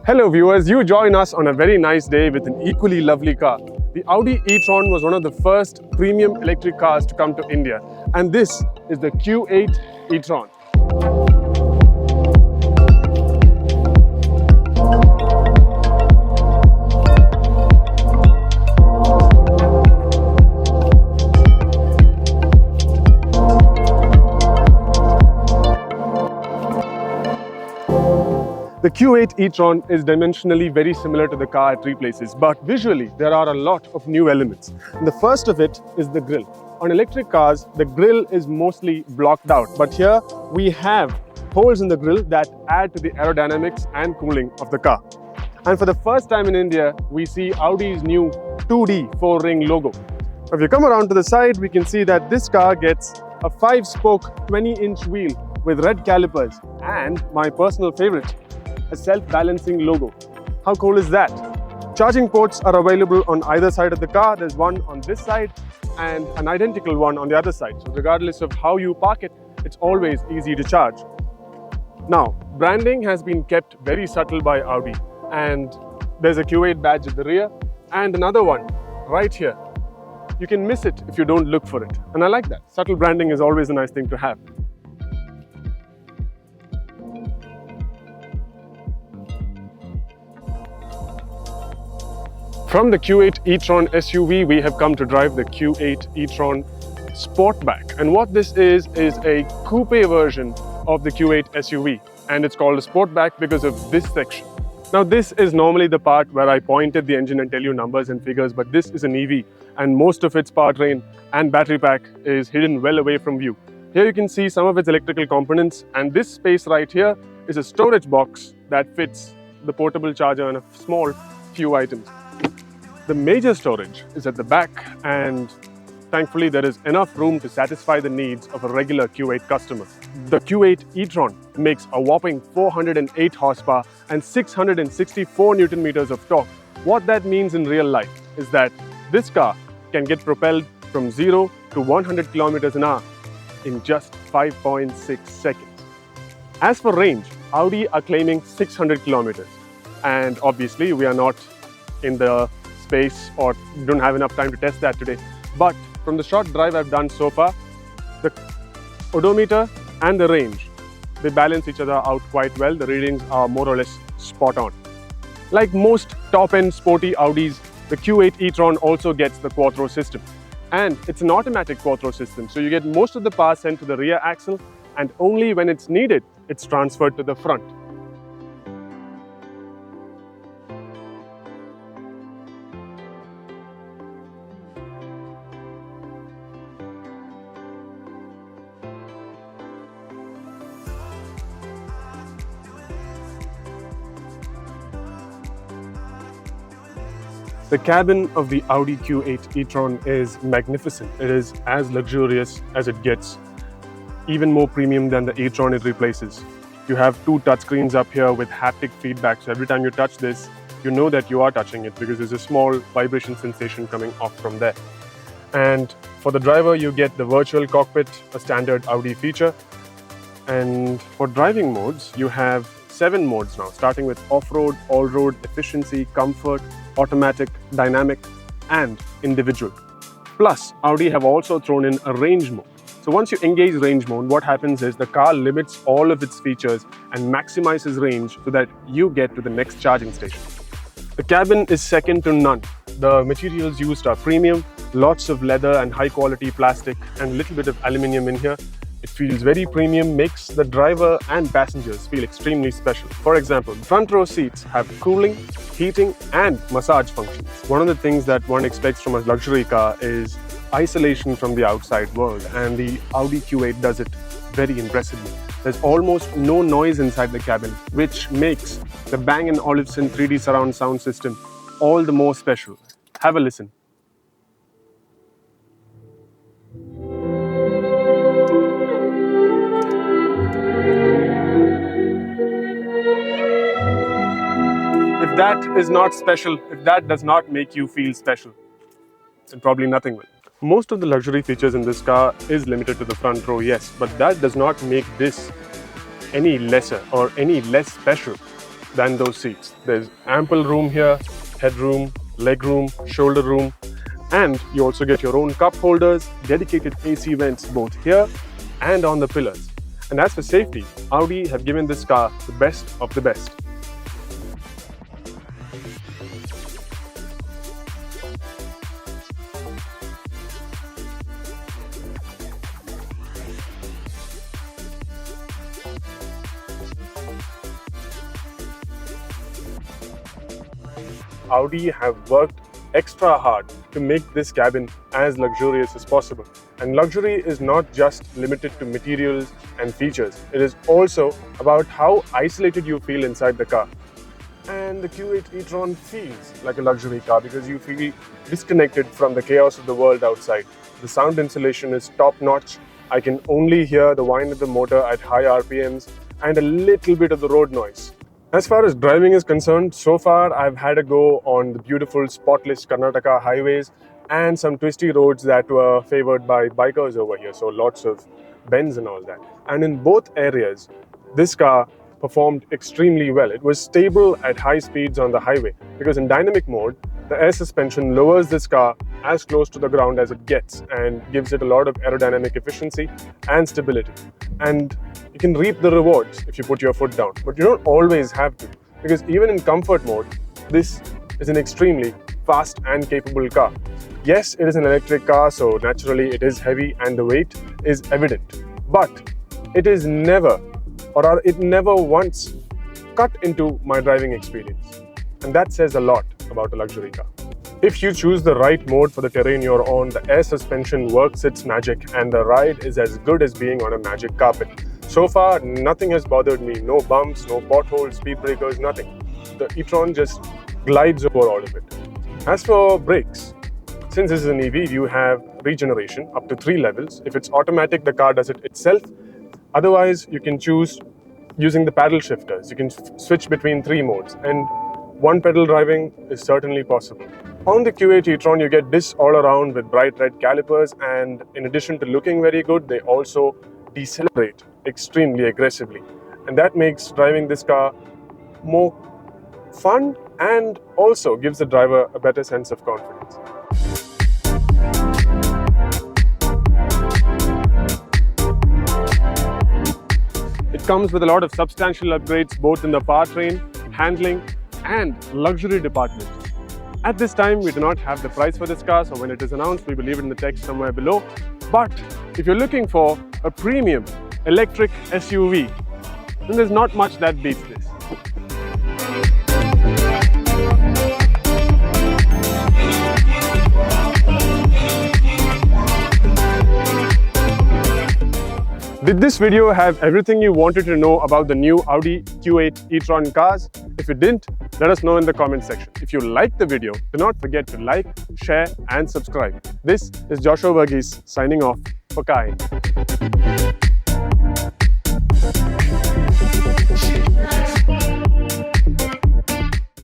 Hello viewers, you join us on a very nice day with an equally lovely car. The Audi e-tron was one of the first premium electric cars to come to India, and this is the Q8 e-tron. The Q8 e-tron is dimensionally very similar to the car it replaces, but visually there are a lot of new elements. And the first of it is the grille. On electric cars, the grille is mostly blocked out, but here we have holes in the grille that add to the aerodynamics and cooling of the car. And for the first time in India, we see Audi's new 2D 4-ring logo. If you come around to the side, we can see that this car gets a 5-spoke 20-inch wheel with red calipers and, my personal favorite, a self-balancing logo. How cool is that? Charging ports are available on either side of the car. There's one on this side and an identical one on the other side. So regardless of how you park it, it's always easy to charge. Now, branding has been kept very subtle by Audi, and there's a Q8 badge at the rear and another one right here. You can miss it if you don't look for it, and I like that. Subtle branding is always a nice thing to have. From the Q8 e-tron SUV, we have come to drive the Q8 e-tron Sportback. And what this is a coupe version of the Q8 SUV. And it's called a Sportback because of this section. Now, this is normally the part where I point at the engine and tell you numbers and figures, but this is an EV, and most of its powertrain and battery pack is hidden well away from view. Here you can see some of its electrical components, and this space right here is a storage box that fits the portable charger and a small few items. The major storage is at the back, and thankfully there is enough room to satisfy the needs of a regular Q8 customer. The Q8 e-tron makes a whopping 408 horsepower and 664 Newton meters of torque. What that means in real life is that this car can get propelled from 0 to 100 kilometers an hour in just 5.6 seconds. As for range, Audi are claiming 600 kilometers, and obviously we are not in the space or don't have enough time to test that today. But from the short drive I've done so far, the odometer and the range, they balance each other out quite well. The readings are more or less spot on. Like most top-end sporty Audis, the Q8 e-tron also gets the Quattro system. And it's an automatic Quattro system, so you get most of the power sent to the rear axle, and only when it's needed, it's transferred to the front. The cabin of the Audi Q8 e-tron is magnificent. It is as luxurious as it gets, even more premium than the e-tron it replaces. You have two touchscreens up here with haptic feedback, so every time you touch this, you know that you are touching it because there's a small vibration sensation coming off from there. And for the driver, you get the virtual cockpit, a standard Audi feature. And for driving modes, you have 7 modes now, starting with off-road, all-road, efficiency, comfort, automatic, dynamic, and individual. Plus, Audi have also thrown in a range mode. So once you engage range mode, what happens is the car limits all of its features and maximizes range so that you get to the next charging station. The cabin is second to none. The materials used are premium, lots of leather and high-quality plastic, and a little bit of aluminium in here. It feels very premium, makes the driver and passengers feel extremely special. For example, front row seats have cooling, heating, and massage functions. One of the things that one expects from a luxury car is isolation from the outside world, and the Audi Q8 does it very impressively. There's almost no noise inside the cabin, which makes the Bang & Olufsen 3D surround sound system all the more special. Have a listen. If that is not special, if that does not make you feel special, then probably nothing will. Most of the luxury features in this car is limited to the front row, yes, but that does not make this any lesser or any less special. than those seats. There's ample room here, headroom, leg room, shoulder room, and you also get your own cup holders, dedicated AC vents both here and on the pillars. And as for safety, Audi have given this car the best of the best. Audi have worked extra hard to make this cabin as luxurious as possible. And luxury is not just limited to materials and features. It is also about how isolated you feel inside the car. And the Q8 e-tron feels like a luxury car because you feel disconnected from the chaos of the world outside. The sound insulation is top-notch. I can only hear the whine of the motor at high RPMs and a little bit of the road noise. As far as driving is concerned, so far I've had a go on the beautiful spotless Karnataka highways and some twisty roads that were favored by bikers over here, so lots of bends and all that. And in both areas, this car performed extremely well. It was stable at high speeds on the highway because in dynamic mode, the air suspension lowers this car as close to the ground as it gets and gives it a lot of aerodynamic efficiency and stability. And you can reap the rewards if you put your foot down, but you don't always have to, because even in comfort mode, this is an extremely fast and capable car. Yes, it is an electric car, so naturally it is heavy and the weight is evident, but it is never, or it never once cut into my driving experience. And that says a lot about a luxury car. If you choose the right mode for the terrain you're on, the air suspension works its magic and the ride is as good as being on a magic carpet. So far, nothing has bothered me. No bumps, no potholes, speed breakers, nothing. The e-tron just glides over all of it. As for brakes, since this is an EV, you have regeneration up to 3 levels. If it's automatic, the car does it itself. Otherwise, you can choose using the paddle shifters. You can switch between 3 modes, and one pedal driving is certainly possible. On the Q8 e-tron, you get this all around with bright red calipers, and in addition to looking very good, they also decelerate extremely aggressively. And that makes driving this car more fun and also gives the driver a better sense of confidence. It comes with a lot of substantial upgrades both in the powertrain, handling, and luxury department. At this time, we do not have the price for this car, so when it is announced, we will leave it in the text somewhere below. But if you're looking for a premium electric SUV, then there's not much that beats this. Did this video have everything you wanted to know about the new Audi Q8 e-tron cars? If it didn't, let us know in the comment section. If you liked the video, do not forget to like, share and subscribe. This is Joshua Verghese signing off for Kai.